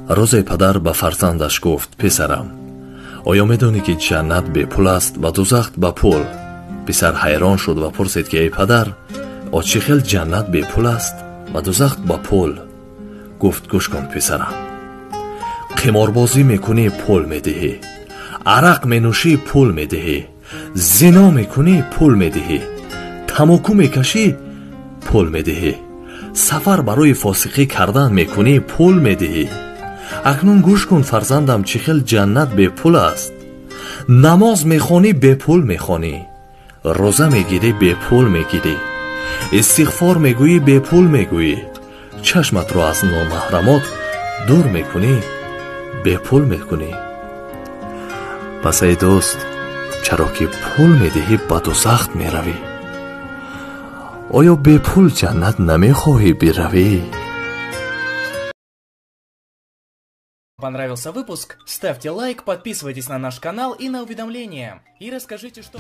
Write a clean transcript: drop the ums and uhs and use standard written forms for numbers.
روزی پدر به فرزندش گفت: پسرم، آیا میدانی که جنت به پول است و دوزخ به پول؟ پسر حیران شد و پرسید که ای پدر، چه خیل جنت به پول است و دوزخ به پول؟ گفت: گوش کن پسرم، قماربازی میکنی پول میدهی، عرق مینوشی پول میدهی، زنا میکنی پول میدهی، تماکو میکشی پول میدهی، سفر برای فاسقی کردن میکنی پول میدهی. اکنون گوش کن فرزندم، چه خیل جنت به پول است. نماز میخوانی به پول میخوانی، روزه میگیری به پول میگیری، استغفار میگویی به پول میگویی، چشمت رو از نامحرمات دور میکنی به پول میکنی. پس ای دوست، چرا که پول میدهی به دوزخ میروی؟ آیا به پول جنت намехоҳӣ بروی؟ Понравился выпуск? Ставьте лайк, подписывайтесь на наш канал и на уведомления. И расскажите, что...